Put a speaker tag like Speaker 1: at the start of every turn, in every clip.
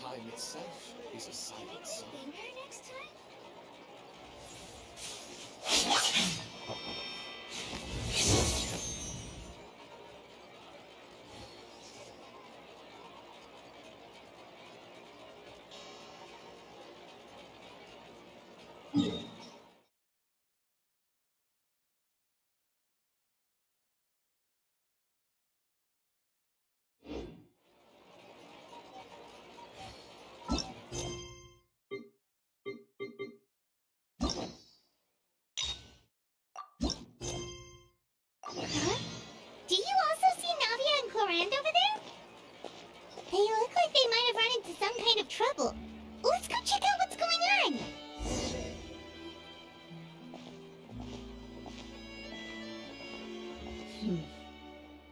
Speaker 1: Time itself is a silent song.
Speaker 2: Bring her next time? Huh? Do you also see Navia and Clorinde over there? They look like they might have run into some kind of trouble. Let's go check out what's going on!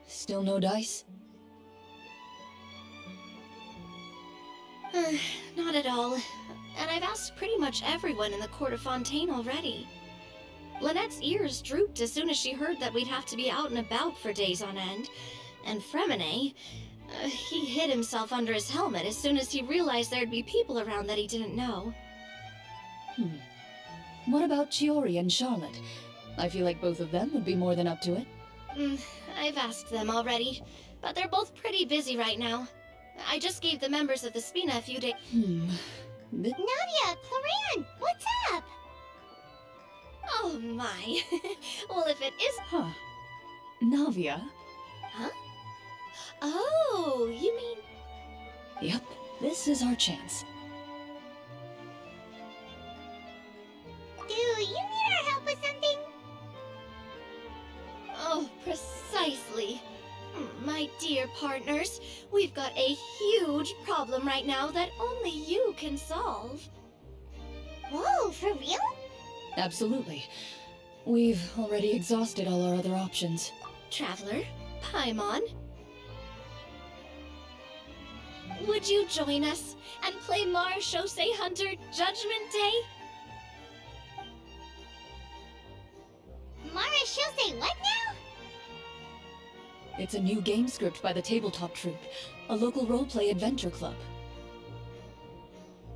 Speaker 3: Still no dice?
Speaker 2: Not at all. And I've asked pretty much everyone in the court of Fontaine already. Lynette's ears drooped as soon as she heard that we'd have to be out and about for days on end. And Fremine, he hid himself under his helmet as soon as he realized there'd be people around that he didn't know.
Speaker 3: What about Chiori and Charlotte? I feel like both of them would be more than up to it.
Speaker 2: I've asked them already, but they're both pretty busy right now. I just gave the members of the Spina a few days.
Speaker 3: Th-
Speaker 2: Navia, Clorinde, what's up? Oh my. Well, if it is...
Speaker 3: Huh. Navia?
Speaker 2: Huh? Oh, you mean...
Speaker 3: Yep, this is our chance.
Speaker 2: Do you need our help with something? Oh, precisely. My dear partners, we've got a huge problem right now that only you can solve. Whoa, for real?
Speaker 3: Absolutely. We've already exhausted all our other options.
Speaker 2: Traveler, Paimon, would you join us and play Marechaussee Hunter Judgment Day? Marechaussee what now?
Speaker 3: It's a new game script by the Tabletop Troupe, a local roleplay adventure club.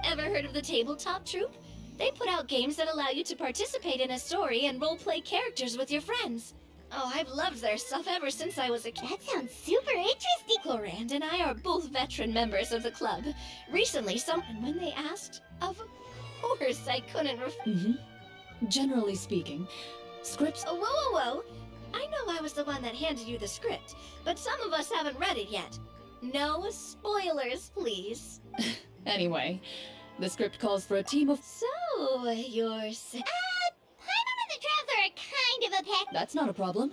Speaker 2: Ever heard of the Tabletop Troupe? They put out games that allow you to participate in a story and roleplay characters with your friends. Oh, I've loved their stuff ever since I was a kid. That sounds super interesting. Clorinde and I are both veteran members of the club. Recently, and when they asked, of course I couldn't
Speaker 3: Generally speaking, scripts...
Speaker 2: Oh, whoa. I know I was the one that handed you the script, but some of us haven't read it yet. No spoilers, please.
Speaker 3: Anyway, the script calls for a team of...
Speaker 2: So, you're... Paimon and the Traveler are kind of a pack.
Speaker 3: That's not a problem.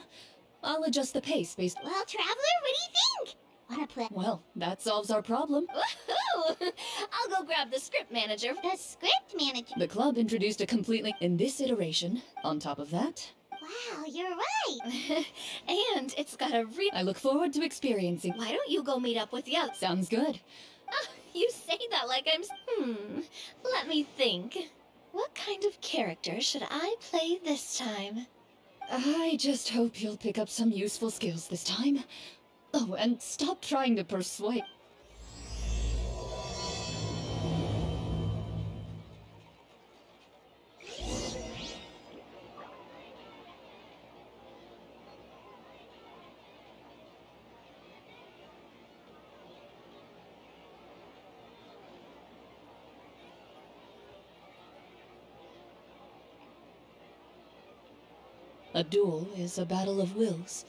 Speaker 3: I'll adjust the pace based...
Speaker 2: Well, Traveler, what do you think? Wanna play?
Speaker 3: Well, that solves our problem.
Speaker 2: Woohoo! I'll go grab the script manager. The script manager?
Speaker 3: The club introduced a completely... In this iteration, on top of that...
Speaker 2: Wow, you're right. And it's got a
Speaker 3: I look forward to experiencing...
Speaker 2: Why don't you go meet up with the others?
Speaker 3: Sounds good.
Speaker 2: You say that like I'm... Let me think. What kind of character should I play this time?
Speaker 3: I just hope you'll pick up some useful skills this time. Oh, and stop trying to persuade... A duel is a battle of wills,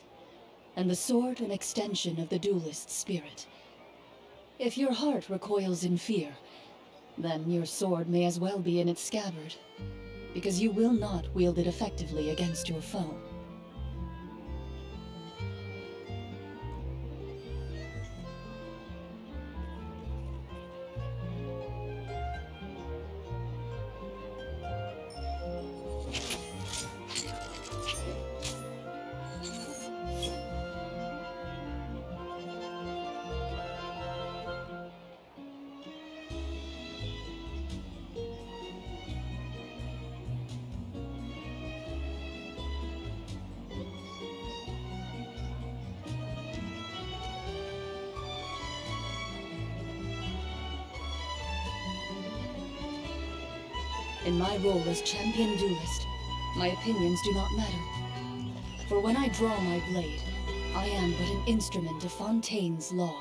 Speaker 3: and the sword an extension of the duelist's spirit. If your heart recoils in fear, then your sword may as well be in its scabbard, because you will not wield it effectively against your foe. In my role as champion duelist, my opinions do not matter. For when I draw my blade, I am but an instrument of Fontaine's law.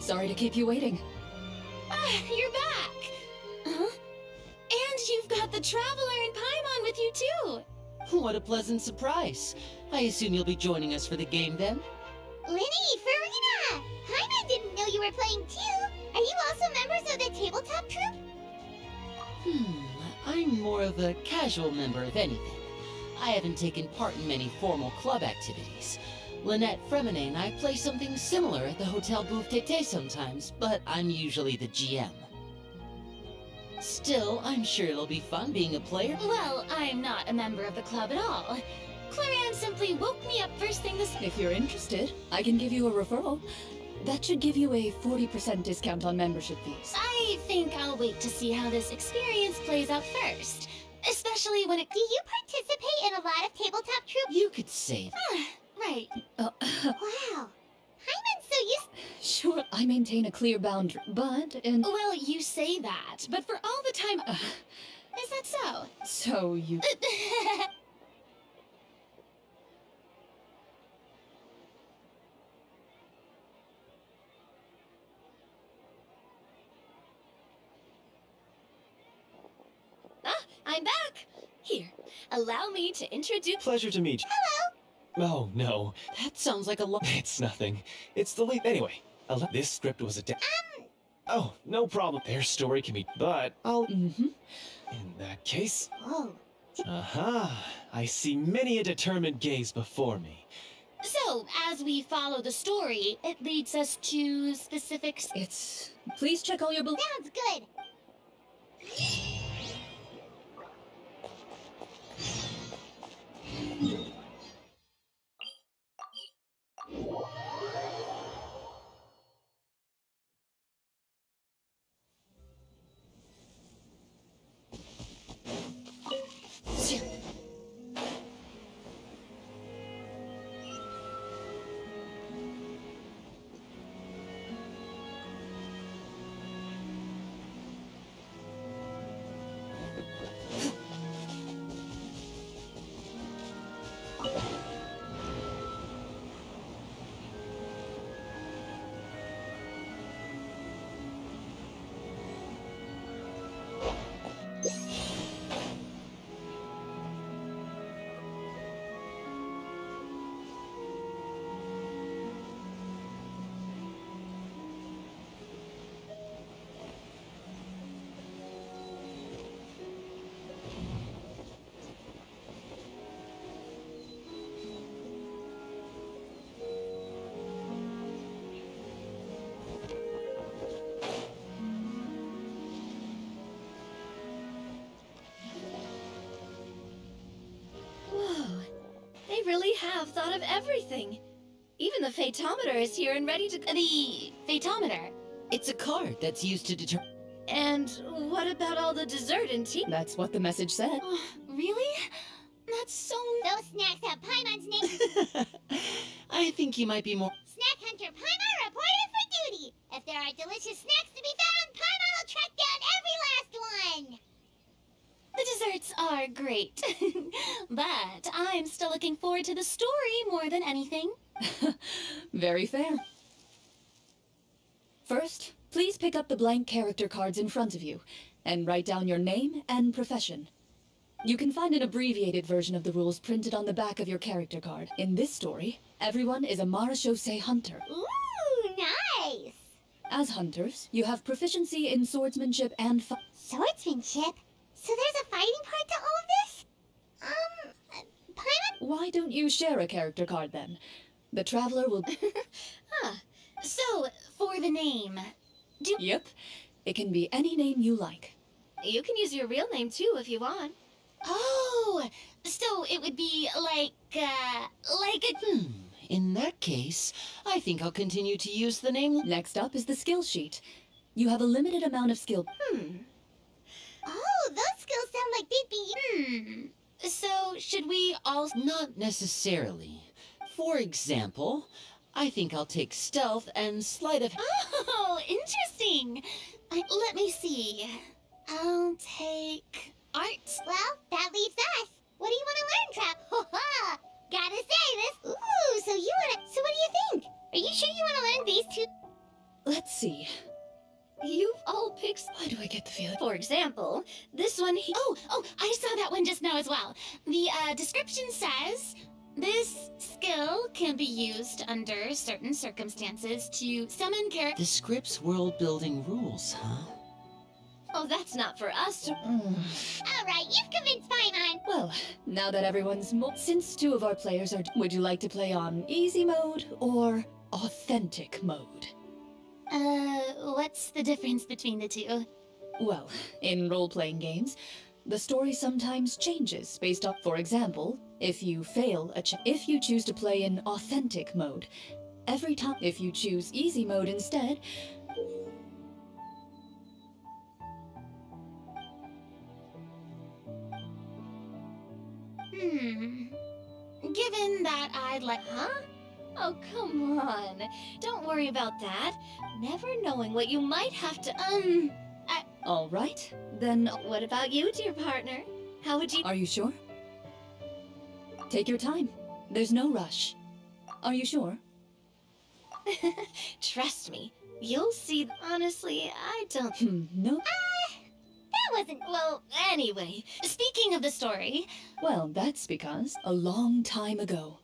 Speaker 3: Sorry to keep you waiting.
Speaker 2: Ah, you're back! Huh? And you've got the Traveler and Paimon with you too!
Speaker 4: What a pleasant surprise. I assume you'll be joining us for the game then?
Speaker 5: Linny, Farina! Paimon didn't know you were playing too! Are you also members of the tabletop troupe?
Speaker 4: I'm more of a casual member of anything. I haven't taken part in many formal club activities. Lynette, Fremine, and I play something similar at the Hotel Bouffe Tété sometimes, but I'm usually the GM. Still, I'm sure it'll be fun being a player.
Speaker 2: Well, I'm not a member of the club at all. Clorinde simply woke me up first thing this—
Speaker 3: If you're interested, I can give you a referral. That should give you a 40% discount on membership fees.
Speaker 2: I think I'll wait to see how this experience plays out first. Especially when it—
Speaker 5: Do you participate in a lot of tabletop troupes?
Speaker 4: You could say that.
Speaker 2: Ah, right.
Speaker 5: Wow. Paimon's so used—
Speaker 3: Sure, I maintain a clear boundary, but in...
Speaker 2: Well, you say that, but for all the time— Is that so?
Speaker 3: So you...
Speaker 2: I'm back! Here, allow me to introduce—
Speaker 1: Pleasure to meet you. Hello! Oh, no.
Speaker 4: That sounds like a lot.
Speaker 1: It's nothing. It's the lead. Anyway, this script was a Oh, no problem. Their story can be... But I'll...
Speaker 3: Mm-hmm.
Speaker 1: In that case...
Speaker 5: Whoa.
Speaker 1: Aha! I see many a determined gaze before me.
Speaker 2: So, as we follow the story, it leads us to specifics—
Speaker 3: It's... Please check all your...
Speaker 5: Sounds good.
Speaker 2: They really have thought of everything. Even the Fatometer is here and ready to— The Fatometer?
Speaker 4: It's a card that's used to determine...
Speaker 2: And what about all the dessert and tea?
Speaker 3: That's what the message said.
Speaker 2: Really? That's so—
Speaker 5: Those snacks have Paimon's name.
Speaker 4: I think you might be more...
Speaker 5: Snack Hunter Paimon reported for duty. If there are delicious snacks to be found, Paimon will track down every last one.
Speaker 2: The desserts are great. But I'm still looking forward to the story more than anything.
Speaker 3: Very fair. First, please pick up the blank character cards in front of you, and write down your name and profession. You can find an abbreviated version of the rules printed on the back of your character card. In this story, everyone is a Marechaussee hunter.
Speaker 5: Ooh, nice.
Speaker 3: As hunters, you have proficiency in swordsmanship and
Speaker 5: Swordsmanship? So there's a fighting part to all of this? Paimon?
Speaker 3: Why don't you share a character card then? The Traveler will...
Speaker 2: So, for the name,
Speaker 3: Yep. It can be any name you like.
Speaker 2: you can use your real name too if you want. Oh, so it would be like a—
Speaker 4: In that case, I think I'll continue to use the name...
Speaker 3: Next up is the skill sheet. You have a limited amount of skill...
Speaker 5: Oh, those skills sound like they'd be...
Speaker 2: So, should we all...
Speaker 4: Not necessarily. For example, I think I'll take stealth and sleight of...
Speaker 2: Oh, interesting. Let me see. I'll take... art.
Speaker 5: Well, that leaves us. What do you want to learn, Trap? Ha ha! Gotta say this. Ooh, so what do you think? Are you sure you want to learn these two?
Speaker 3: Let's see.
Speaker 2: You've all picked...
Speaker 3: Why do I get the feeling?
Speaker 2: For example, this one he... Oh, I saw that one just now as well. The description says, this skill can be used under certain circumstances to summon characters...
Speaker 4: The script's world-building rules, huh?
Speaker 2: Oh, that's not for us to...
Speaker 5: All right, you've convinced Paimon.
Speaker 3: Well, now that everyone's since two of our players are... Would you like to play on easy mode or authentic mode?
Speaker 2: What's the difference between the two?
Speaker 3: Well, in role-playing games, the story sometimes changes based on... For example, if you fail if you choose to play in authentic mode, every time... If you choose easy mode instead...
Speaker 2: Given that I'd like... Huh? Oh, come on. Don't worry about that. Never knowing what you might have to,
Speaker 3: All right, then...
Speaker 2: What about you, dear partner? How would you...
Speaker 3: Are you sure? Take your time. There's no rush. Are you sure?
Speaker 2: Trust me. You'll see... Honestly, I don't...
Speaker 3: No?
Speaker 5: That wasn't...
Speaker 2: Well, anyway, speaking of the story...
Speaker 3: Well, that's because a long time ago,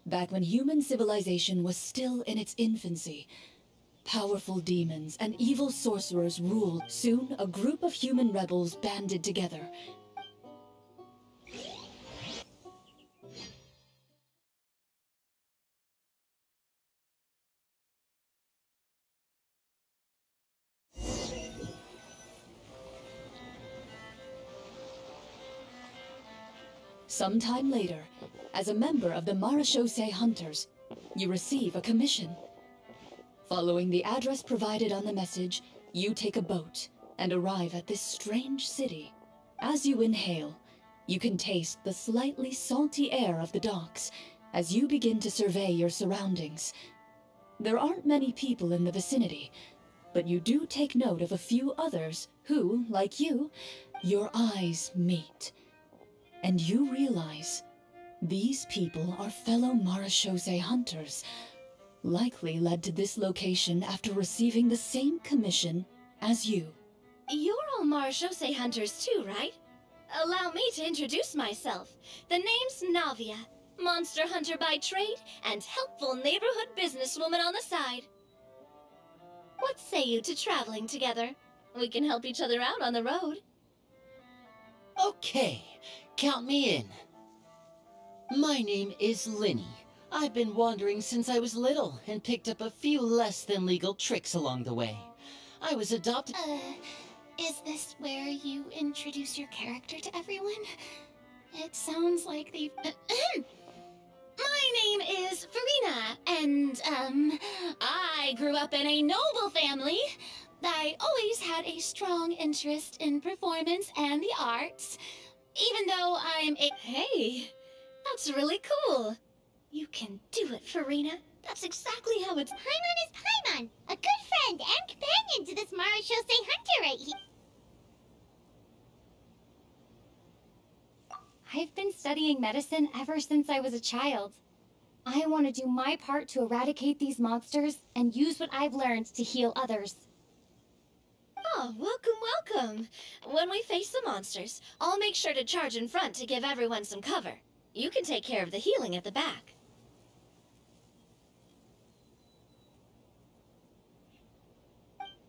Speaker 3: back when human civilization was still in its infancy, powerful demons and evil sorcerers ruled. Soon, a group of human rebels banded together. Sometime later, as a member of the Marechaussee Hunters, you receive a commission. Following the address provided on the message, you take a boat and arrive at this strange city. As you inhale, you can taste the slightly salty air of the docks as you begin to survey your surroundings. There aren't many people in the vicinity, but you do take note of a few others who, like you, your eyes meet. And you realize these people are fellow Marechaussee hunters, likely led to this location after receiving the same commission as you.
Speaker 2: You're all Marechaussee hunters too, right? Allow me to introduce myself. The name's Navia, monster hunter by trade and helpful neighborhood businesswoman on the side. What say you to traveling together? We can help each other out on the road.
Speaker 4: Okay, count me in. My name is Linny. I've been wandering since I was little and picked up a few less than legal tricks along the way. I was adopted...
Speaker 2: Is this where you introduce your character to everyone? It sounds like they've... My name is Farina, and, I grew up in a noble family. I always had a strong interest in performance and the arts, even though I'm a... Hey, that's really cool. You can do it, Farina. That's exactly how it's...
Speaker 5: Paimon is Paimon, a good friend and companion to this Marechaussee hunter right here.
Speaker 6: I've been studying medicine ever since I was a child. I want to do my part to eradicate these monsters and use what I've learned to heal others.
Speaker 2: Oh, welcome. When we face the monsters, I'll make sure to charge in front to give everyone some cover. You can take care of the healing at the back.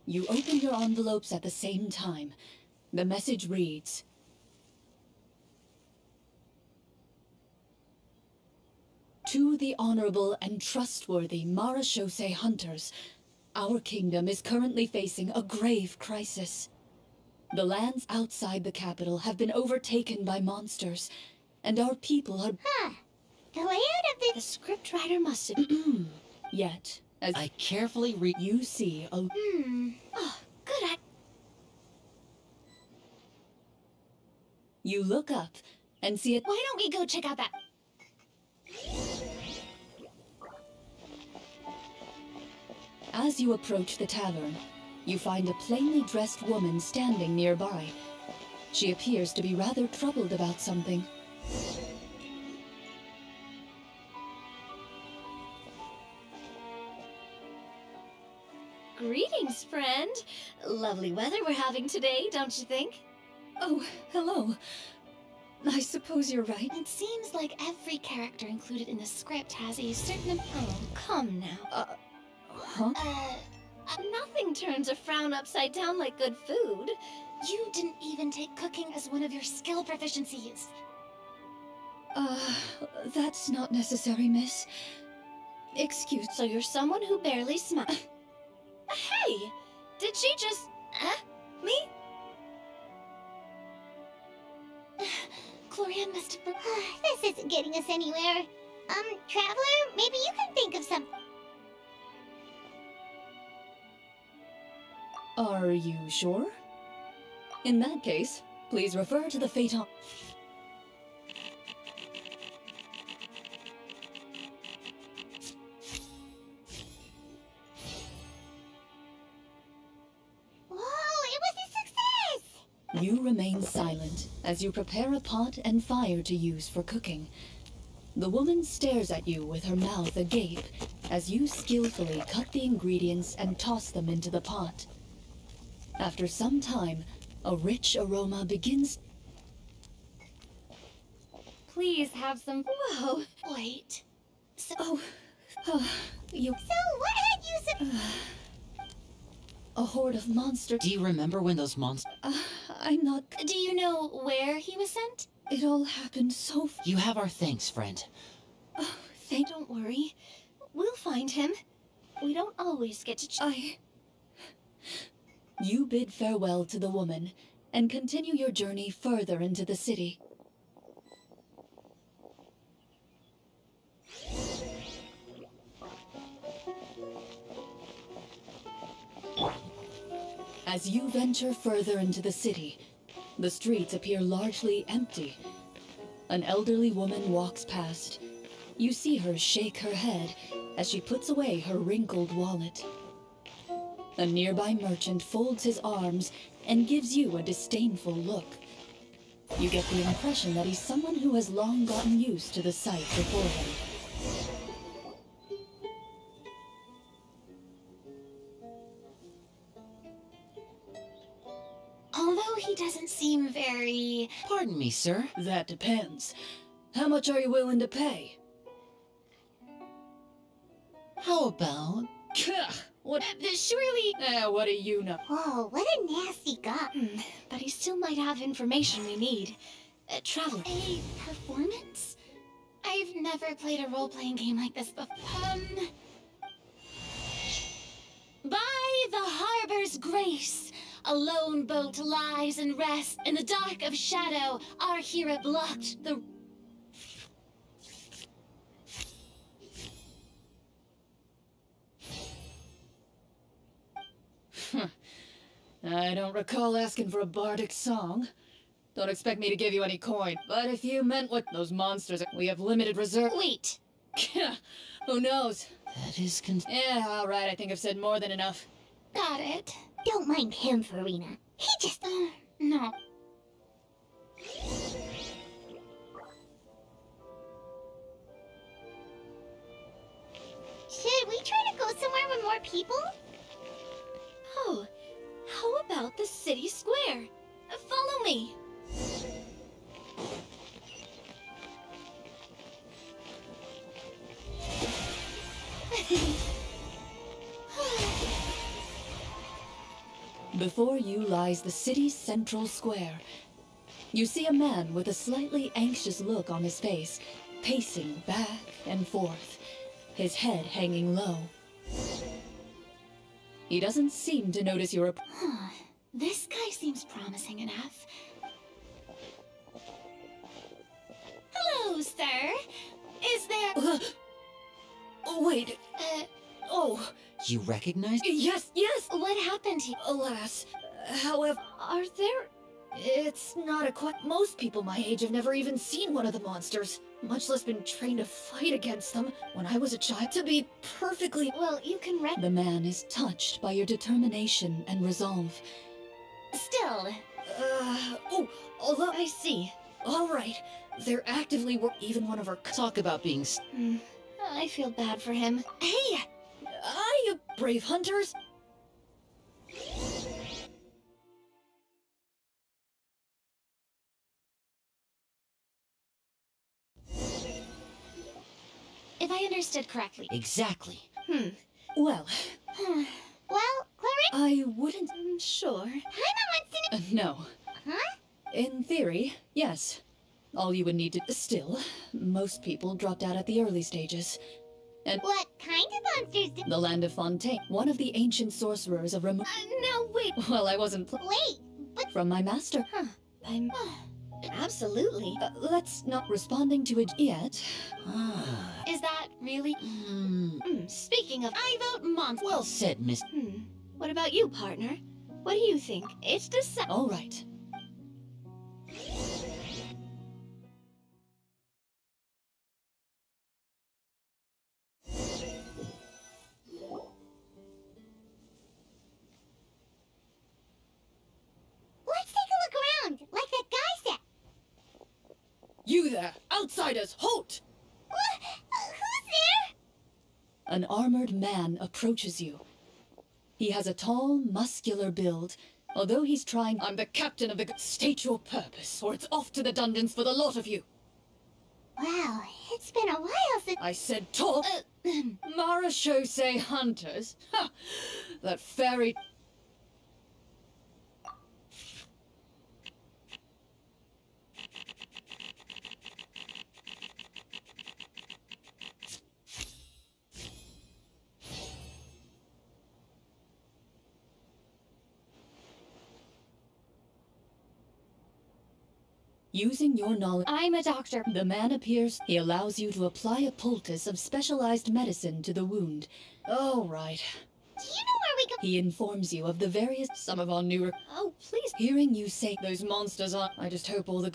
Speaker 3: You open your envelopes at the same time. The message reads, "To the honorable and trustworthy Marechaussee hunters, our kingdom is currently facing a grave crisis. The lands outside the capital have been overtaken by monsters, and our people are...
Speaker 5: The layout of
Speaker 2: The scriptwriter must have...
Speaker 3: Yet, as
Speaker 4: I carefully read...
Speaker 3: you see a...
Speaker 2: Oh, good.
Speaker 3: You look up and see it.
Speaker 2: Why don't we go check out that?
Speaker 3: As you approach the tavern, you find a plainly dressed woman standing nearby. She appears to be rather troubled about something.
Speaker 2: Greetings, friend. Lovely weather we're having today, don't you think?
Speaker 3: Oh, hello. I suppose you're right.
Speaker 2: It seems like every character included in the script has a certain... Oh, come now.
Speaker 3: Huh?
Speaker 2: Nothing turns a frown upside down like good food. You didn't even take cooking as one of your skill proficiencies.
Speaker 3: That's not necessary, miss. Excuse.
Speaker 2: So you're someone who barely smiles. Hey! Did she just... me?
Speaker 5: Clorinde must have... This isn't getting us anywhere. Traveler, maybe you can think of something.
Speaker 3: Are you sure? In that case, please refer to the Phaeton.
Speaker 5: Whoa, it was a success!
Speaker 3: You remain silent as you prepare a pot and fire to use for cooking. The woman stares at you with her mouth agape as you skillfully cut the ingredients and toss them into the pot. After some time, a rich aroma begins.
Speaker 6: Please have some.
Speaker 2: Whoa, wait.
Speaker 3: Oh, you.
Speaker 5: So, what had you
Speaker 3: A horde of monsters.
Speaker 4: Do you remember when those monsters...
Speaker 3: I'm not.
Speaker 2: Do you know where he was sent?
Speaker 3: It all happened so.
Speaker 4: You have our thanks, friend.
Speaker 3: Oh,
Speaker 2: Don't worry. We'll find him. We don't always get to
Speaker 3: You bid farewell to the woman and continue your journey further into the city. As you venture further into the city, the streets appear largely empty. An elderly woman walks past. You see her shake her head as she puts away her wrinkled wallet. A nearby merchant folds his arms and gives you a disdainful look. You get the impression that he's someone who has long gotten used to the sight before him.
Speaker 2: Although he doesn't seem very...
Speaker 4: Pardon me, sir.
Speaker 3: That depends. How much are you willing to pay?
Speaker 4: How about...
Speaker 3: What?
Speaker 2: Surely...
Speaker 3: What do you know?
Speaker 5: Whoa, what a nasty guy.
Speaker 2: But he still might have information we need. Travel. A performance? I've never played a role-playing game like this before. By the harbor's grace, a lone boat lies and rests in the dark of shadow. Our hero blocked the...
Speaker 3: I don't recall asking for a bardic song. Don't expect me to give you any coin. But if you meant what those monsters are, we have limited reserve.
Speaker 2: Wait.
Speaker 3: Who knows?
Speaker 4: That is
Speaker 3: Yeah, all right. I think I've said more than enough.
Speaker 2: Got it.
Speaker 5: Don't mind him, Farina. He just...
Speaker 2: No.
Speaker 5: Should we try to go somewhere with more people?
Speaker 2: Oh, how about the city square? Follow me.
Speaker 3: Before you lies the city's central square. You see a man with a slightly anxious look on his face, pacing back and forth, his head hanging low. He doesn't seem to notice your
Speaker 2: This guy seems promising enough. Hello, sir. Is there...
Speaker 3: Wait. Oh.
Speaker 4: You recognize...
Speaker 3: Yes, yes!
Speaker 2: What happened here?
Speaker 3: Alas. However...
Speaker 2: Are there
Speaker 3: It's not a most people my age have never even seen one of the monsters, much less been trained to fight against them. When I was a child, to be perfectly...
Speaker 2: Well, you can
Speaker 3: The man is touched by your determination and resolve.
Speaker 2: Still.
Speaker 3: Although...
Speaker 2: I see.
Speaker 3: Alright, they're actively even one of our...
Speaker 4: Talk about being
Speaker 2: I feel bad for him.
Speaker 3: Hey! You brave hunters!
Speaker 2: If I understood correctly.
Speaker 4: Exactly.
Speaker 3: Well,
Speaker 5: Well, Clorinde,
Speaker 3: I wouldn't...
Speaker 2: Sure.
Speaker 5: Paimon wants to know.
Speaker 3: no.
Speaker 5: Huh?
Speaker 3: In theory, yes. All you would need to... Still, most people dropped out at the early stages. And
Speaker 5: What kind of monsters do...
Speaker 3: the land of Fontaine, one of the ancient sorcerers of
Speaker 2: No, wait.
Speaker 3: Well, I wasn't
Speaker 5: Wait, but...
Speaker 3: from my master.
Speaker 2: I'm... Absolutely.
Speaker 3: Let's not responding to it yet.
Speaker 2: Is that really... Speaking of... I vote monster.
Speaker 4: Well said, Miss.
Speaker 2: What about you, partner? What do you think? It's decided.
Speaker 3: All right.
Speaker 5: Let's take a look around, like that guy said.
Speaker 3: You there, outsiders, halt!
Speaker 5: What? Who's there?
Speaker 3: An armored man approaches you. He has a tall, muscular build. Although he's trying... I'm the captain of the... State your purpose, or it's off to the dungeons for the lot of you.
Speaker 5: Wow, it's been a while since...
Speaker 3: I said talk. Marachose hunters? Ha! That fairy... Using your knowledge...
Speaker 6: I'm a doctor.
Speaker 3: The man appears. He allows you to apply a poultice of specialized medicine to the wound. All right.
Speaker 5: Do you know where we go?
Speaker 3: He informs you of the various... Some of our newer...
Speaker 2: Oh, please.
Speaker 3: Hearing you say those monsters are... I just hope all the...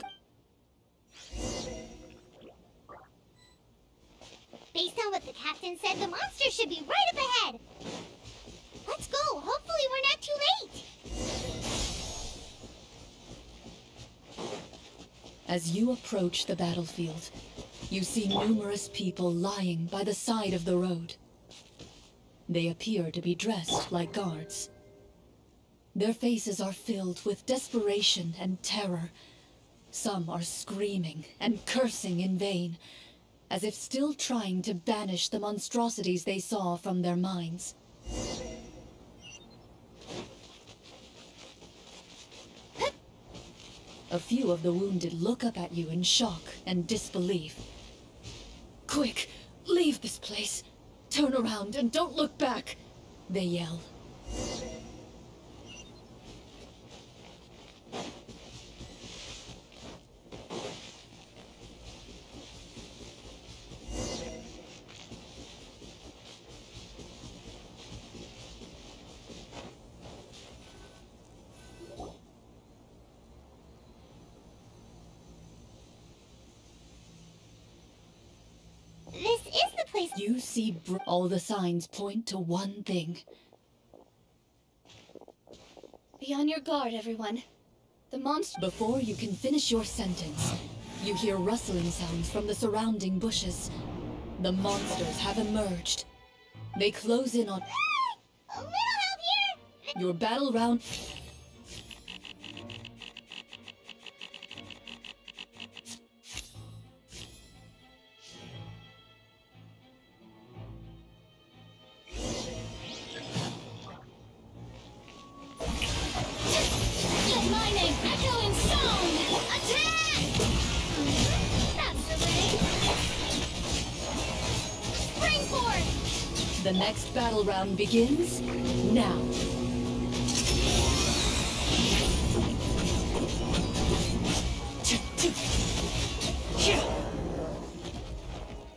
Speaker 5: Based on what the captain said, the monster should be right up ahead. Let's go. Hopefully we're not too late.
Speaker 3: As you approach the battlefield, you see numerous people lying by the side of the road. They appear to be dressed like guards. Their faces are filled with desperation and terror. Some are screaming and cursing in vain, as if still trying to banish the monstrosities they saw from their minds. A few of the wounded look up at you in shock and disbelief. Quick, leave this place. Turn around and don't look back, they yell.
Speaker 5: This is the place.
Speaker 3: You see all the signs point to one thing.
Speaker 2: Be on your guard, everyone. The monster...
Speaker 3: Before you can finish your sentence, you hear rustling sounds from the surrounding bushes. The monsters have emerged. They close in on...
Speaker 5: A little help here.
Speaker 3: Your battle round...
Speaker 2: Let my name echo in song! Attack! That's the way! Spring forth!
Speaker 3: The next battle round begins now.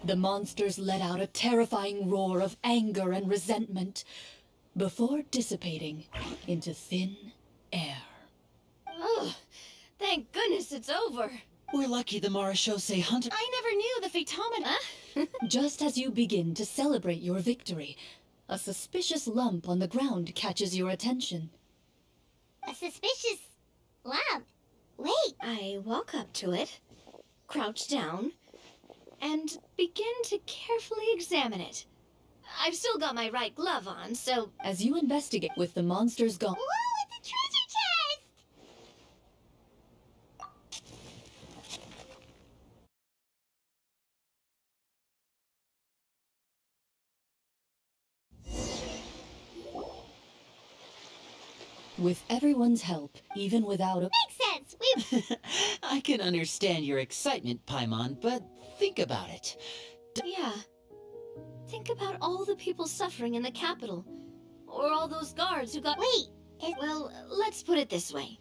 Speaker 3: The monsters let out a terrifying roar of anger and resentment before dissipating into thin air.
Speaker 2: Ugh, Thank goodness it's over.
Speaker 4: We're lucky the Marashose hunter.
Speaker 6: I never knew the Phaetomena.
Speaker 3: Just as you begin to celebrate your victory, a suspicious lump on the ground catches your attention.
Speaker 5: A suspicious lump. Wait,
Speaker 2: I walk up to it, crouch down, and begin to carefully examine it. I've still got my right glove on, so...
Speaker 3: As you investigate with the monsters gone,
Speaker 5: whoa, it's a treasure chest!
Speaker 3: with everyone's help, even without a...
Speaker 5: Makes sense. We
Speaker 4: I can understand your excitement, Paimon, but think about it.
Speaker 2: Yeah. Think about all the people suffering in the capital. Or all those guards who got...
Speaker 5: wait.
Speaker 2: Well, let's put it this way.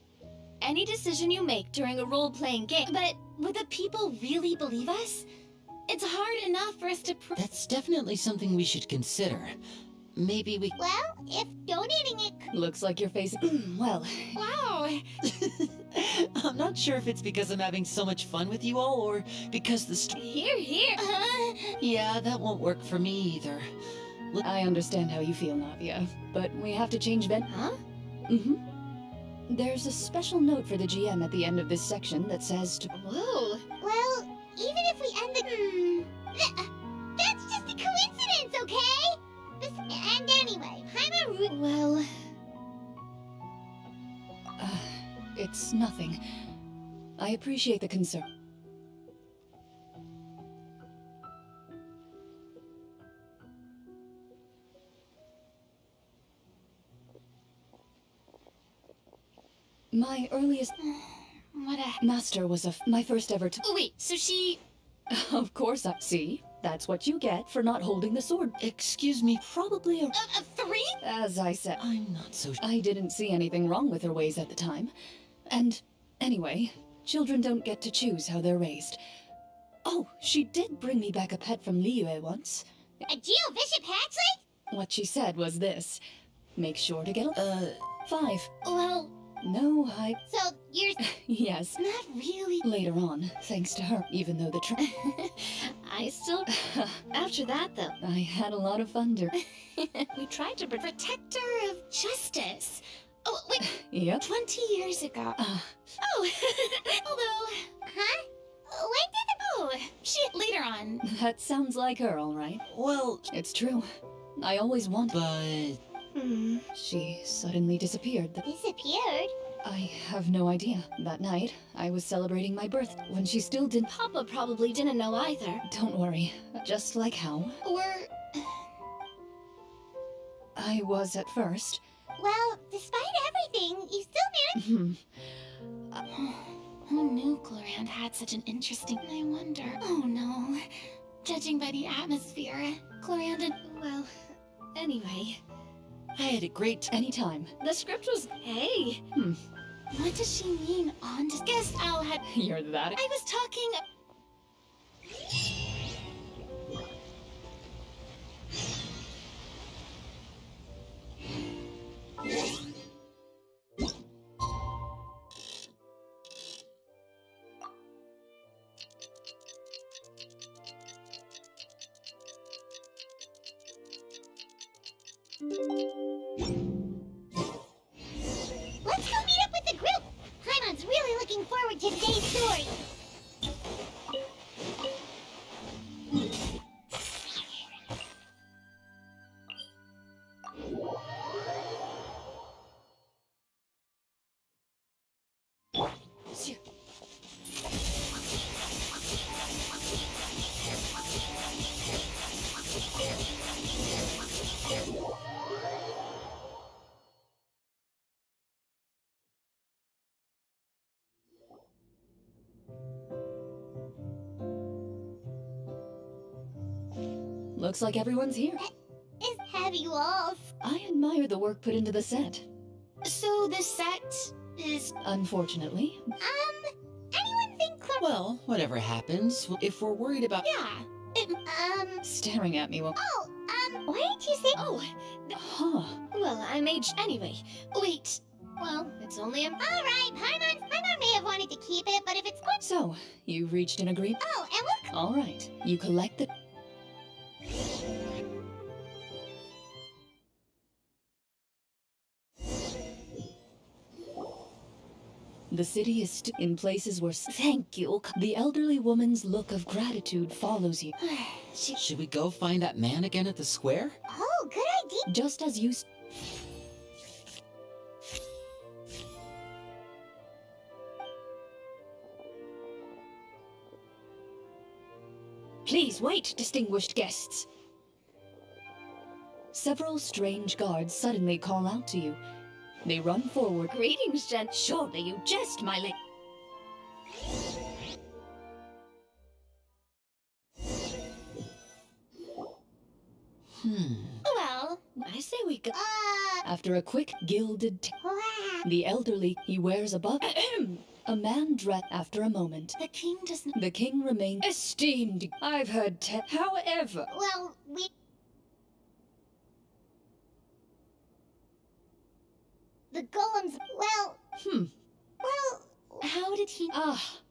Speaker 2: Any decision you make during a role-playing game... But would the people really believe us? It's hard enough for us to
Speaker 4: That's definitely something we should consider. Maybe we...
Speaker 5: Well, if donating it
Speaker 3: Looks like you're facing... well,
Speaker 6: Wow.
Speaker 4: I'm not sure if it's because I'm having so much fun with you all, or because the
Speaker 2: Here, here.
Speaker 4: Yeah, that won't work for me either.
Speaker 3: I understand how you feel, Navia, but we have to change
Speaker 2: Huh?
Speaker 3: There's a special note for the GM at the end of this section that says to...
Speaker 2: Whoa.
Speaker 5: Well, even if we end the... That's just a coincidence, okay? And anyway, I'm a...
Speaker 2: Well...
Speaker 3: It's nothing. I appreciate the concern. My earliest
Speaker 6: What a...
Speaker 3: master was my first ever
Speaker 6: Oh, wait, so she...
Speaker 3: Of course I see. That's what you get for not holding the sword.
Speaker 4: Excuse me,
Speaker 3: Probably a...
Speaker 6: 3?
Speaker 3: As I said,
Speaker 4: I'm not so...
Speaker 3: I didn't see anything wrong with her ways at the time. And anyway, children don't get to choose how they're raised. Oh, she did bring me back a pet from Liyue once.
Speaker 5: A Geovicious Hatchling?
Speaker 3: What she said was this: make sure to get a 5.
Speaker 2: Well,
Speaker 3: No,
Speaker 5: So, you're...
Speaker 3: yes,
Speaker 2: not really.
Speaker 3: later on, thanks to her, even though the
Speaker 2: I still... After that, though,
Speaker 3: I had a lot of fun
Speaker 2: we tried to
Speaker 6: Protector of justice. Oh, wait,
Speaker 3: Yep.
Speaker 6: 20 years ago.
Speaker 3: Uh,
Speaker 6: Oh, although...
Speaker 5: Huh? When did
Speaker 6: Oh, she... Later on.
Speaker 3: that sounds like her, all right.
Speaker 4: Well,
Speaker 3: It's true. I always wanted...
Speaker 4: but...
Speaker 3: She suddenly disappeared.
Speaker 5: the... Disappeared?
Speaker 3: I have no idea. That night, I was celebrating my birthday when she still didn't...
Speaker 2: Papa probably didn't know either.
Speaker 3: Don't worry. Just like how
Speaker 2: Or...
Speaker 3: I was at first.
Speaker 5: Well, despite everything, you still managed...
Speaker 6: Who knew Clorinde had such an interesting... I wonder... Oh, no. Judging by the atmosphere, Clorinde and...
Speaker 2: Well, anyway,
Speaker 4: I had a great...
Speaker 3: Anytime.
Speaker 2: the script was... Hey!
Speaker 6: What does she mean on... Guess I'll had...
Speaker 3: You're that...
Speaker 6: I was talking...
Speaker 5: Let's go meet up with the group! Paimon's really looking forward to today's story.
Speaker 3: Looks like everyone's here.
Speaker 5: Have you all...
Speaker 3: I admire the work put into the set.
Speaker 6: So the set is...
Speaker 3: Unfortunately,
Speaker 5: anyone think
Speaker 4: Well, whatever happens, if we're worried about...
Speaker 6: Yeah.
Speaker 3: staring at me while...
Speaker 5: why didn't you say...
Speaker 2: Oh,
Speaker 3: Huh.
Speaker 2: well, I'm aged anyway.
Speaker 6: Wait.
Speaker 2: Well, it's only a...
Speaker 5: Alright, Paimon may have wanted to keep it, but if it's going...
Speaker 3: So, you've reached an agreement?
Speaker 5: Oh, and we'll...
Speaker 3: All right. You collect the... The city is in places where... Thank you. The elderly woman's look of gratitude follows you.
Speaker 4: Should we go find that man again at the square?
Speaker 5: Oh, good idea.
Speaker 3: Just as you... Please wait, distinguished guests. Several strange guards suddenly call out to you. They run forward.
Speaker 2: Greetings, Jen.
Speaker 3: Surely you jest, my lady.
Speaker 2: Well, I say we go.
Speaker 3: After a quick gilded...
Speaker 5: Wow.
Speaker 3: The elderly he wears above... A man dressed after a moment.
Speaker 2: The king does not...
Speaker 3: The king remains esteemed. I've heard however...
Speaker 5: Well, we... The golems, well... Well...
Speaker 2: How did he...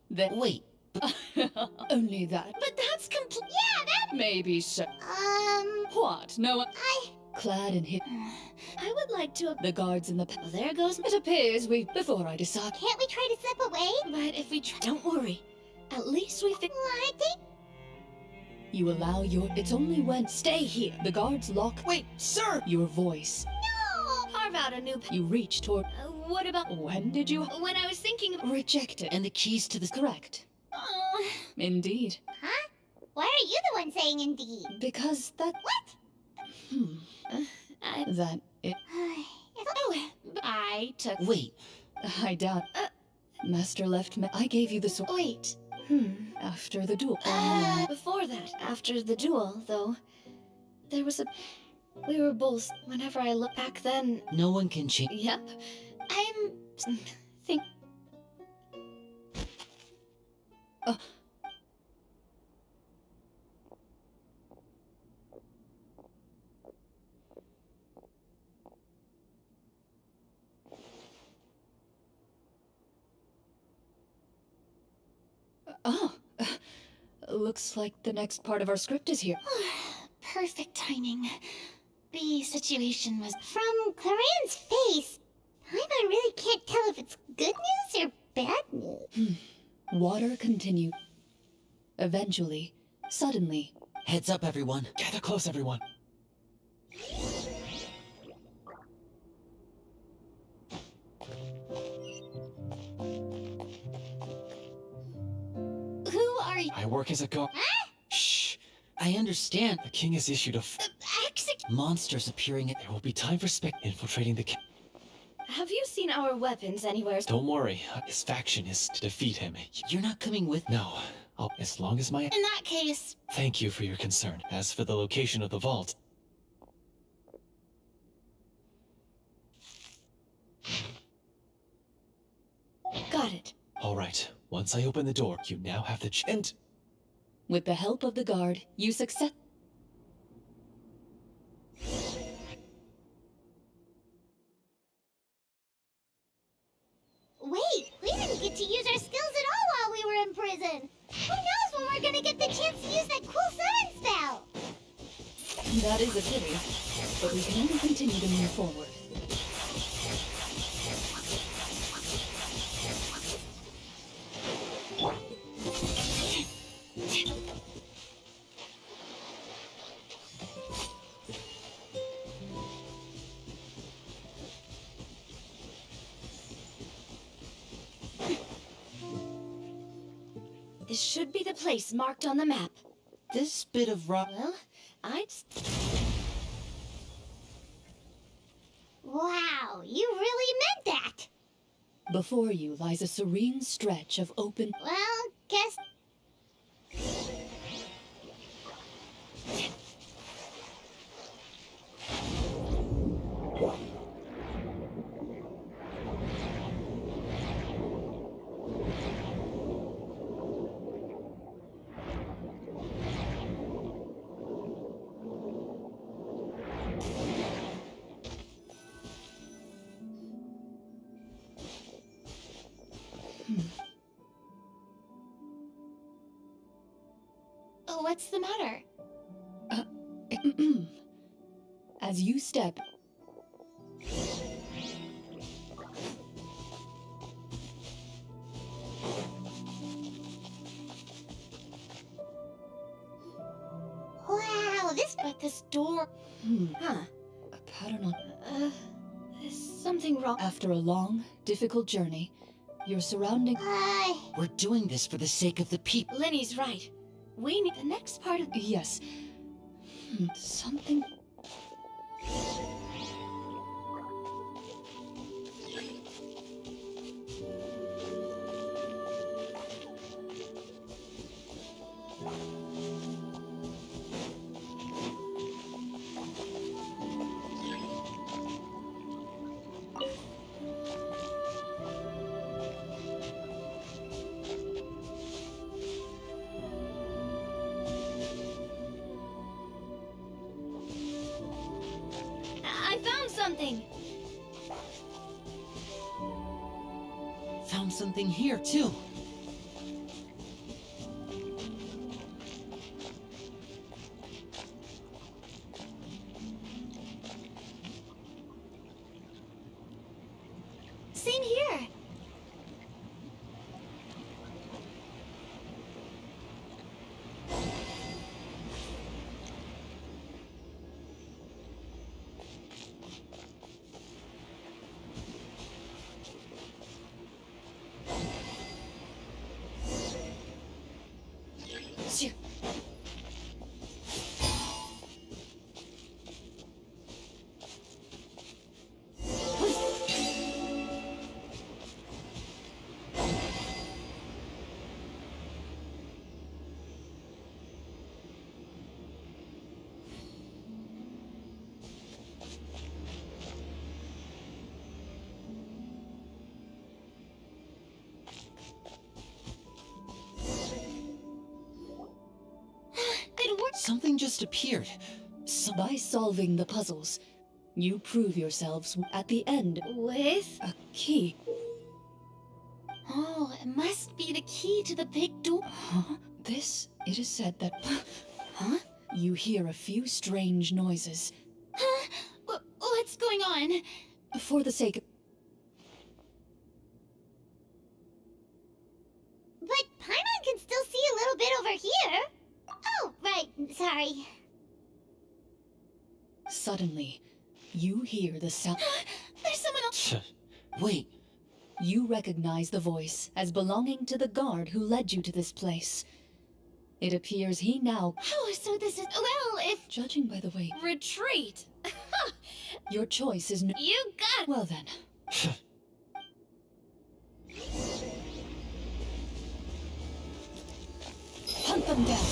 Speaker 4: Wait,
Speaker 3: Only that.
Speaker 2: But that's complete...
Speaker 5: Yeah, that...
Speaker 3: Maybe so. What? No... Clad in his...
Speaker 2: I would like to...
Speaker 3: The guards in the...
Speaker 2: Well, there goes...
Speaker 3: It appears before I decide...
Speaker 5: Can't we try to slip away?
Speaker 2: But if we try... Don't worry. At least we think...
Speaker 5: I think...
Speaker 3: You allow your... It's only when... Stay here. The guards lock...
Speaker 1: Wait, sir!
Speaker 3: Your voice.
Speaker 5: No!
Speaker 2: Carve out a new...
Speaker 3: You reach toward...
Speaker 2: what about...
Speaker 3: When did you...
Speaker 2: When I was thinking of...
Speaker 3: Reject it.
Speaker 4: and the keys to the...
Speaker 3: Correct. Indeed.
Speaker 5: Huh? Why are you the one saying indeed?
Speaker 3: Because that...
Speaker 5: What?
Speaker 3: That... It...
Speaker 2: Oh, I took...
Speaker 4: Wait,
Speaker 3: I doubt... Master left me... I gave you the sword...
Speaker 2: Wait.
Speaker 3: After the duel.
Speaker 2: Before that, after the duel, though, there was a... We were both... Whenever I look back then...
Speaker 4: no one can change.
Speaker 2: Yep. I'm... think...
Speaker 3: Looks like the next part of our script is here.
Speaker 2: Perfect timing. The situation was...
Speaker 5: From Clorinde's face, Paimon really can't tell if it's good news or bad news.
Speaker 3: Water continued. Eventually, suddenly...
Speaker 4: Heads up, everyone.
Speaker 1: Gather close, everyone.
Speaker 2: Who are you?
Speaker 1: I work as a guard. Shh!
Speaker 4: I understand.
Speaker 1: The king has issued a
Speaker 4: Monsters appearing at...
Speaker 1: There will be time for infiltrating the king.
Speaker 2: Have you seen our weapons anywhere?
Speaker 1: Don't worry, his faction is to defeat him.
Speaker 4: You're not coming with...
Speaker 1: No, as long as my...
Speaker 2: In that case...
Speaker 1: Thank you for your concern. As for the location of the vault...
Speaker 2: Got it.
Speaker 1: All right, once I open the door, you now have the and...
Speaker 3: With the help of the guard, you success...
Speaker 5: Wait, we didn't get to use our skills at all while we were in prison. Who knows when we're gonna get the chance to use that cool summon spell?
Speaker 3: That is a pity, but we can only continue to move forward.
Speaker 2: This should be the place marked on the map.
Speaker 4: This bit of rock...
Speaker 2: Well, I'd...
Speaker 5: Wow, you really meant that.
Speaker 3: Before you lies a serene stretch of open...
Speaker 5: Well, guess...
Speaker 6: What's the matter?
Speaker 3: As you step...
Speaker 5: Wow,
Speaker 6: But this door... Huh.
Speaker 3: A pattern on...
Speaker 6: There's something wrong.
Speaker 3: After a long, difficult journey, your surrounding...
Speaker 4: We're doing this for the sake of the people.
Speaker 2: Lenny's right. We need the next part of...
Speaker 3: Yes. Something...
Speaker 2: I found something!
Speaker 4: Found something here, too.
Speaker 2: Same here! It worked!
Speaker 4: Something just appeared.
Speaker 3: By solving the puzzles, you prove yourselves at the end
Speaker 2: With?
Speaker 3: a key.
Speaker 2: Oh, it must be the key to the big door.
Speaker 3: Huh? This, it is said that... Huh? You hear a few strange noises.
Speaker 2: Huh? What's going on?
Speaker 3: For the sake of...
Speaker 5: But Paimon can still see a little bit over here. Oh, right, sorry.
Speaker 3: Suddenly, you hear the sound...
Speaker 2: There's someone else.
Speaker 4: Wait,
Speaker 3: You recognize the voice as belonging to the guard who led you to this place. It appears he now...
Speaker 2: Oh, so this is... Well, if...
Speaker 3: Judging by the way...
Speaker 2: Retreat.
Speaker 3: Your choice is...
Speaker 2: You got...
Speaker 3: Well then. Hunt them down.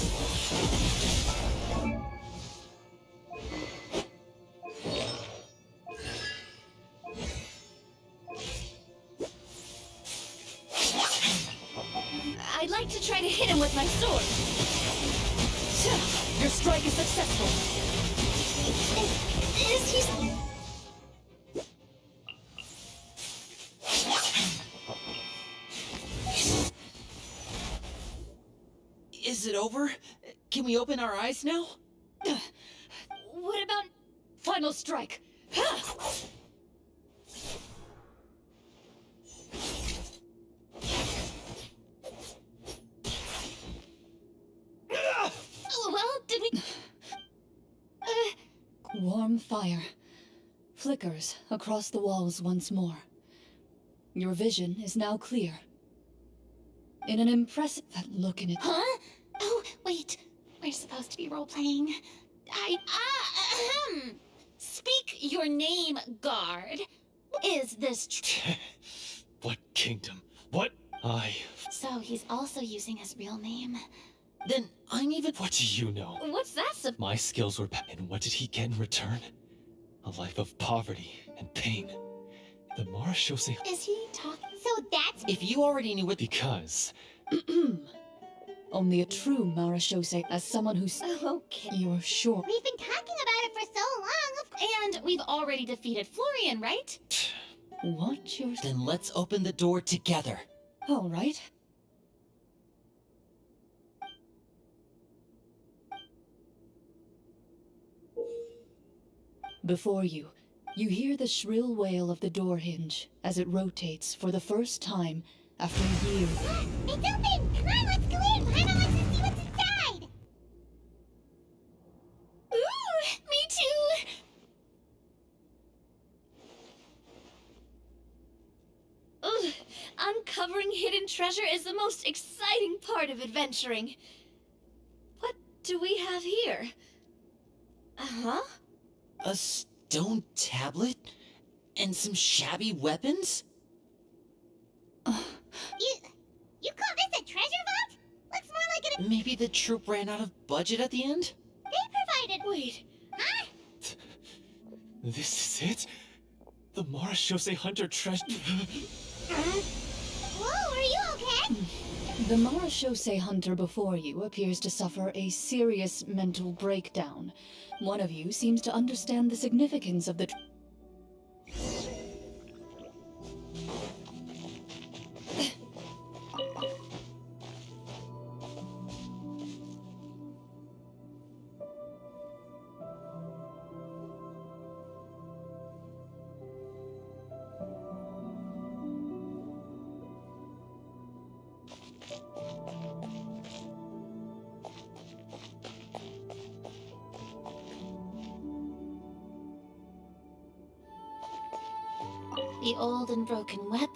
Speaker 2: I'd like to try to hit him with my sword.
Speaker 3: Your strike is successful.
Speaker 2: Is he...
Speaker 4: is it over? Can we open our eyes now?
Speaker 2: What about...
Speaker 3: Final strike.
Speaker 2: Oh, well, did we...
Speaker 3: Warm fire flickers across the walls once more. Your vision is now clear. In an impressive... That look in it...
Speaker 2: Huh? Oh, wait. We're supposed to be role-playing. Speak your name, guard. Is this true?
Speaker 1: What kingdom? What?
Speaker 2: So he's also using his real name.
Speaker 4: Then I'm even...
Speaker 1: What do you know?
Speaker 2: What's that
Speaker 1: My skills were and what did he get in return? A life of poverty and pain. The Marashose...
Speaker 2: Is he talking?
Speaker 5: So that's...
Speaker 4: If you already knew what...
Speaker 1: Because...
Speaker 3: Only a true Marashose, as someone who's...
Speaker 2: Okay.
Speaker 3: You're sure...
Speaker 5: We've been talking about it for so long.
Speaker 2: And we've already defeated Florian, right?
Speaker 3: What? You're...
Speaker 4: Then let's open the door together.
Speaker 3: All right. Before you, you hear the shrill wail of the door hinge as it rotates for the first time after years.
Speaker 5: It's open! Come on, let's go in! Paimon wants to see what's inside!
Speaker 2: Ooh, me too! Ugh, uncovering hidden treasure is the most exciting part of adventuring. What do we have here? Uh-huh.
Speaker 4: A stone tablet? And some shabby weapons?
Speaker 5: You call this a treasure vault? Looks more like an...
Speaker 4: Maybe the troop ran out of budget at the end?
Speaker 5: They provided...
Speaker 2: Wait,
Speaker 5: Huh?
Speaker 1: This is it? The Marashose Hunter treasure.
Speaker 5: Whoa, are you okay?
Speaker 3: The Marashose hunter before you appears to suffer a serious mental breakdown. One of you seems to understand the significance of the...
Speaker 2: the old and broken web.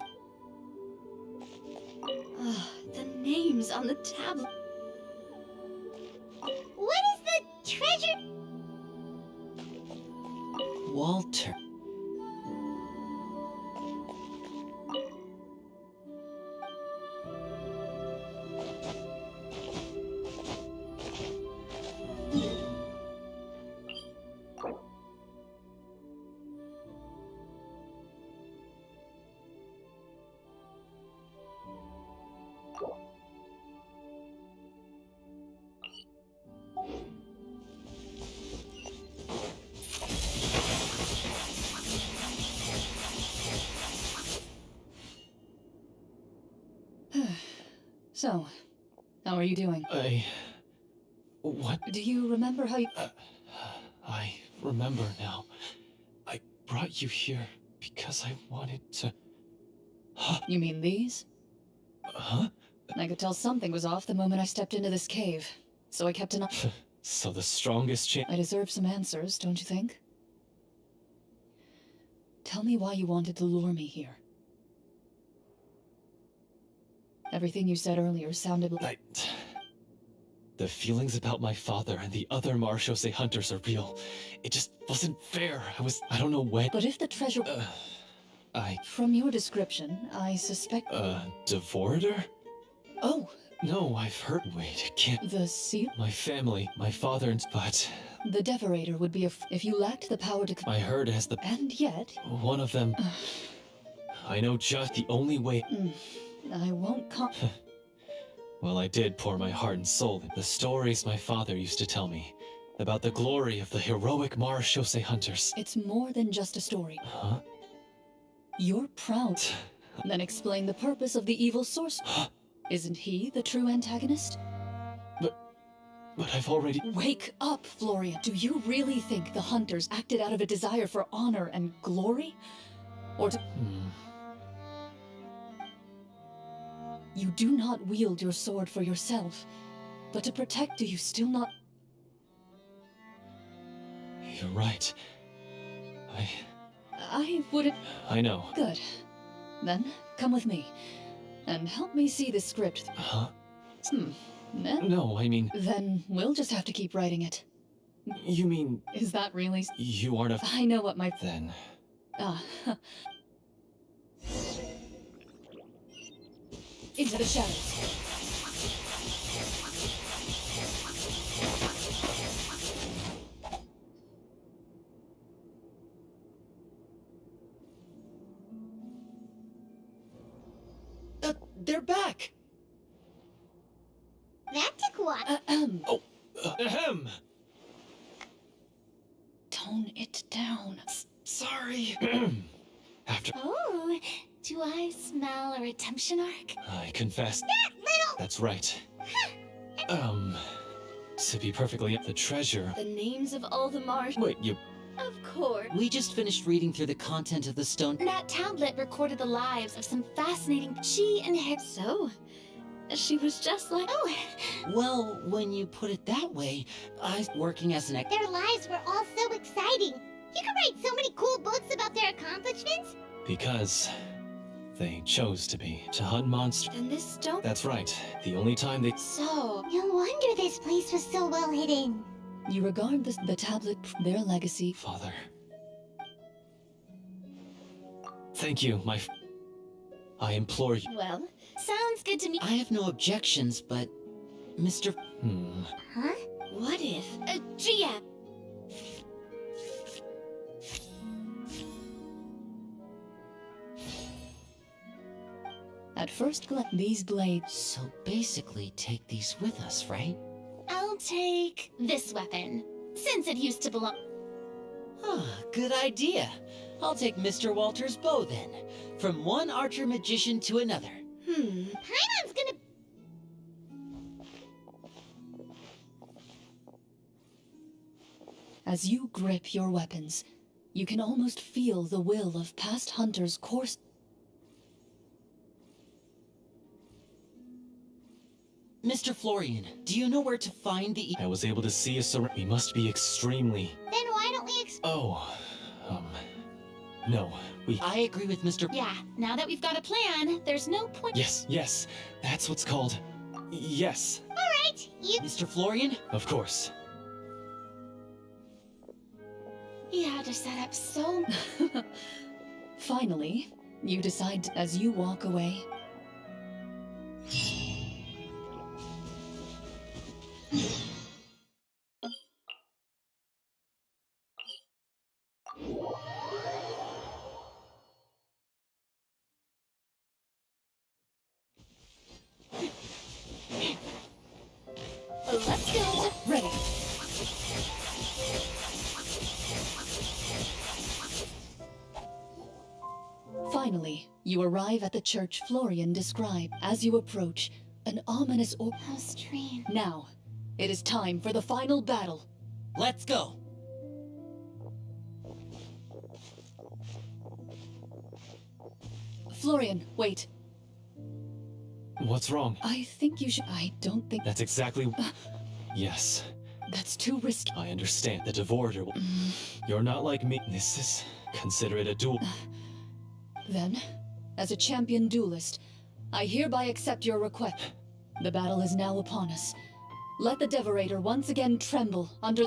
Speaker 2: The names on the tablet.
Speaker 5: What is the treasure?
Speaker 4: Walter.
Speaker 3: So, how are you doing?
Speaker 1: What?
Speaker 3: Do you remember how you...
Speaker 1: I remember now. I brought you here because I wanted to...
Speaker 3: You mean these?
Speaker 1: Huh?
Speaker 3: I could tell something was off the moment I stepped into this cave, so I kept an eye.
Speaker 1: So the strongest chance...
Speaker 3: I deserve some answers, don't you think? Tell me why you wanted to lure me here. Everything you said earlier sounded like...
Speaker 1: The feelings about my father and the other Marashose hunters are real. It just wasn't fair. I don't know when...
Speaker 3: But if the treasure... From your description, I suspect...
Speaker 1: Devorator?
Speaker 3: Oh!
Speaker 1: No, I've heard... Wait, it can't...
Speaker 3: The seal?
Speaker 1: My family, my father and... But...
Speaker 3: The Devorator would be if you lacked the power to...
Speaker 1: I heard it has the...
Speaker 3: And yet...
Speaker 1: One of them... I know just the only way...
Speaker 3: I won't
Speaker 1: Well, I did pour my heart and soul in the stories my father used to tell me about the glory of the heroic Marashose hunters.
Speaker 3: It's more than just a story.
Speaker 1: Huh?
Speaker 3: You're proud. Then explain the purpose of the evil sorcerer. Isn't he the true antagonist?
Speaker 1: But I've already...
Speaker 3: Wake up, Florian. Do you really think the hunters acted out of a desire for honor and glory? Or to... You do not wield your sword for yourself, but to protect. Do you still not...
Speaker 1: You're right.
Speaker 3: I wouldn't...
Speaker 1: I know.
Speaker 3: Good. Then, come with me, and help me see the script.
Speaker 1: Huh?
Speaker 3: No,
Speaker 1: I mean...
Speaker 3: Then we'll just have to keep writing it.
Speaker 1: You mean...
Speaker 3: Is that really...
Speaker 1: You aren't a...
Speaker 3: I know what my...
Speaker 1: Then...
Speaker 3: Into the shadows.
Speaker 4: They're back!
Speaker 5: That took a while.
Speaker 1: Oh, ahem!
Speaker 3: Tone it down.
Speaker 1: Sorry. After...
Speaker 2: Oh, do I smell a redemption arc?
Speaker 1: I confess.
Speaker 5: That little...
Speaker 1: That's right. To be perfectly... The treasure...
Speaker 2: The names of all the Mars...
Speaker 1: Wait,
Speaker 2: Of course.
Speaker 4: We just finished reading through the content of the stone.
Speaker 2: That tablet recorded the lives of some fascinating... She and her... So, she was just like... Oh,
Speaker 4: Well, when you put it that way, working as an
Speaker 5: Their lives were all so exciting. You could write so many cool books about their accomplishments.
Speaker 1: Because they chose to be. To hunt monsters.
Speaker 2: and this stone...
Speaker 1: That's right. The only time they...
Speaker 2: So...
Speaker 5: No wonder this place was so well hidden.
Speaker 3: You regard the tablet, their legacy.
Speaker 1: Father. Thank you, I implore you.
Speaker 2: Well, sounds good to me.
Speaker 4: I have no objections, but Mr.
Speaker 5: Huh?
Speaker 2: What if... GM...
Speaker 3: At first glance, these blades.
Speaker 4: So basically, take these with us, right?
Speaker 2: I'll take this weapon, since it used to belong...
Speaker 4: Ah, good idea. I'll take Mr. Walter's bow then. From one archer magician to another.
Speaker 5: Paimon's gonna...
Speaker 3: As you grip your weapons, you can almost feel the will of past hunters course.
Speaker 4: Mr. Florian, do you know where to find the...
Speaker 1: I was able to see a We must be extremely...
Speaker 5: Then why don't we
Speaker 1: Oh, no,
Speaker 4: I agree with Mr.
Speaker 2: Yeah, now that we've got a plan, there's no point...
Speaker 1: Yes, that's what's called... Yes,
Speaker 5: Alright, you...
Speaker 4: Mr. Florian?
Speaker 1: of course.
Speaker 2: He had to set up so...
Speaker 3: Finally, you decide as you walk away.
Speaker 2: Let's go.
Speaker 3: Ready. Finally, you arrive at the church Florian described. As you approach, an ominous
Speaker 2: How strange.
Speaker 3: Now, it is time for the final battle.
Speaker 4: Let's go!
Speaker 3: Florian, wait.
Speaker 1: What's wrong?
Speaker 3: I think you should... I don't think...
Speaker 1: That's exactly... Yes,
Speaker 3: That's too risky.
Speaker 1: I understand the Devorator. You're not like me. This is... Consider it a duel.
Speaker 3: Then, as a champion duelist, I hereby accept your request. The battle is now upon us. Let the Devorator once again tremble under...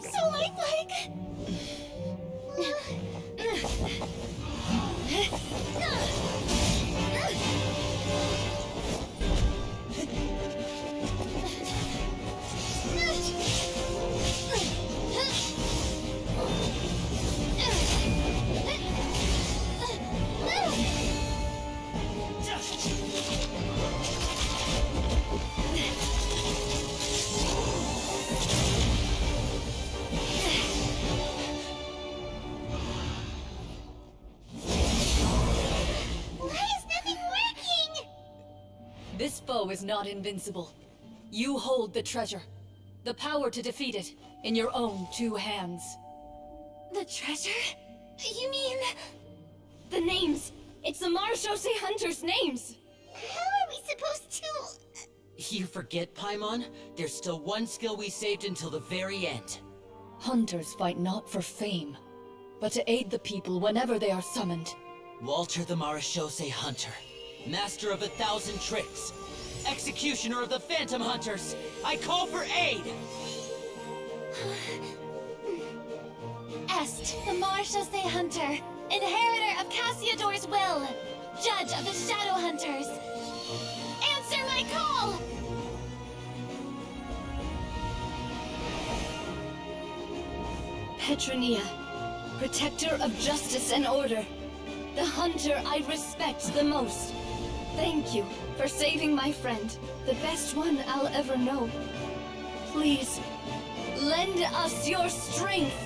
Speaker 2: So lifelike.
Speaker 3: This foe is not invincible. You hold the treasure. The power to defeat it in your own two hands.
Speaker 2: The treasure? You mean... The names. It's the Marshose Hunters' names.
Speaker 5: How are we supposed to...
Speaker 4: You forget, Paimon? There's still one skill we saved until the very end.
Speaker 3: Hunters fight not for fame, but to aid the people whenever they are summoned.
Speaker 4: Walter the Marashose Hunter, master of 1,000 tricks, executioner of the Phantom Hunters, I call for aid!
Speaker 2: Est, the Marshose Hunter. inheritor of Cassiodor's will, judge of the Shadow Hunters. Answer my call! Petronia, protector of justice and order. The hunter I respect the most. Thank you for saving my friend, the best one I'll ever know. Please, lend us your strength.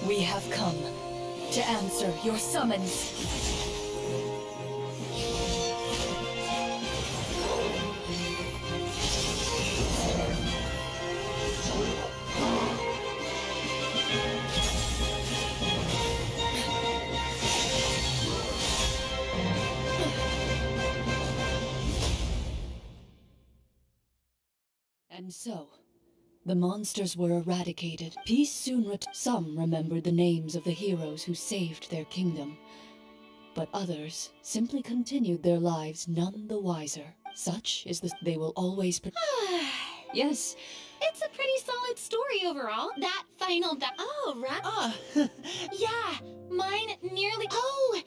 Speaker 3: We have come to answer your summons. And so, the monsters were eradicated. Peace soon Some remembered the names of the heroes who saved their kingdom, but others simply continued their lives none the wiser. Such is the they will always Yes.
Speaker 2: It's a pretty solid story overall. That final oh, right? Yeah, mine nearly. Oh,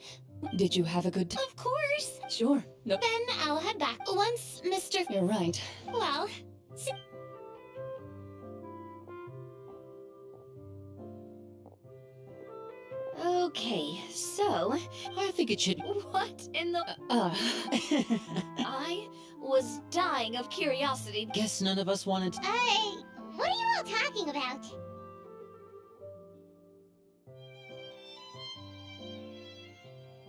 Speaker 3: Did you have a good time?
Speaker 2: of course.
Speaker 3: Sure. No.
Speaker 2: Then I'll head back once Mr.
Speaker 3: You're right.
Speaker 2: Well, okay, so
Speaker 4: I think it should.
Speaker 2: what in the... I was dying of curiosity.
Speaker 4: Guess none of us wanted to.
Speaker 5: What are you all talking about?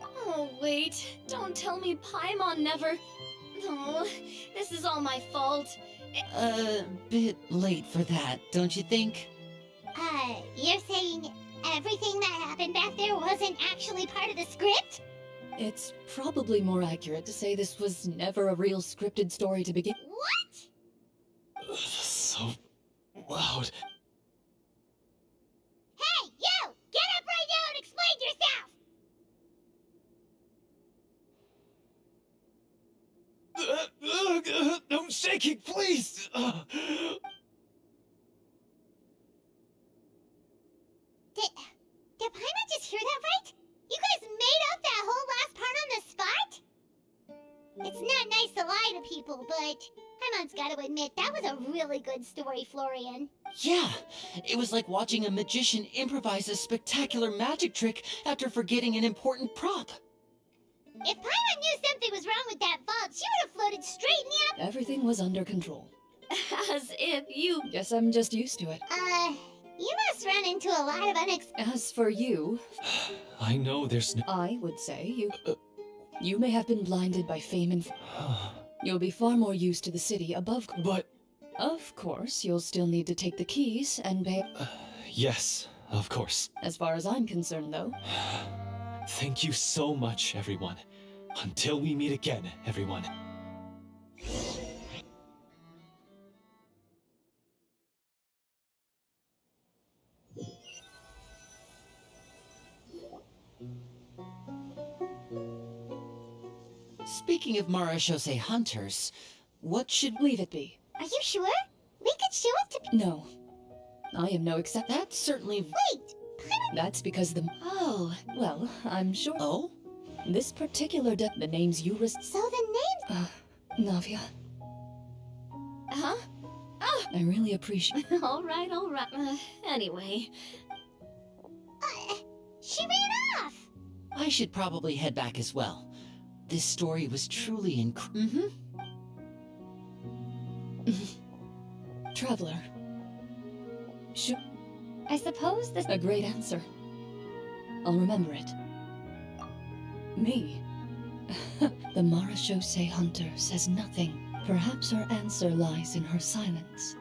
Speaker 2: Oh, wait. Don't tell me Paimon never... No, this is all my fault.
Speaker 4: A bit late for that, don't you think?
Speaker 5: You're saying everything that happened back there wasn't actually part of the script?
Speaker 3: It's probably more accurate to say this was never a real scripted story to begin.
Speaker 5: What?
Speaker 1: So loud.
Speaker 5: Hey, you! Get up right now and explain yourself!
Speaker 1: I'm shaking, please!
Speaker 5: Did Paimon just hear that right? You guys made up that whole last part on the spot? It's not nice to lie to people, but Paimon's gotta admit, that was a really good story, Florian.
Speaker 4: Yeah, it was like watching a magician improvise a spectacular magic trick after forgetting an important prop.
Speaker 5: If Paimon knew something was wrong with that vault, she would have floated straight in the
Speaker 3: Everything was under control.
Speaker 2: As if you...
Speaker 3: Guess I'm just used to it.
Speaker 5: You must run into a lot of
Speaker 3: As for you,
Speaker 1: I know there's no...
Speaker 3: I would say you may have been blinded by fame and... You'll be far more used to the city above...
Speaker 1: But...
Speaker 3: Of course, you'll still need to take the keys and pay...
Speaker 1: Yes, of course.
Speaker 3: As far as I'm concerned, though.
Speaker 1: Thank you so much, everyone. Until we meet again, everyone.
Speaker 4: Speaking of Marashose hunters, what should
Speaker 3: Leave it be.
Speaker 5: Are you sure? We could show it to
Speaker 3: No. I am no except...
Speaker 4: that certainly...
Speaker 5: Wait!
Speaker 3: That's because the...
Speaker 2: Oh,
Speaker 3: Well, I'm sure...
Speaker 4: Oh?
Speaker 3: This particular the names you
Speaker 5: So the names...
Speaker 3: Navia,
Speaker 2: huh?
Speaker 3: I really appreciate...
Speaker 2: All right, all right. Anyway,
Speaker 5: She ran off!
Speaker 4: I should probably head back as well. This story was truly
Speaker 3: Traveler.
Speaker 6: I suppose this.
Speaker 3: A great answer. I'll remember it. Me? The Marashose hunter says nothing. Perhaps her answer lies in her silence.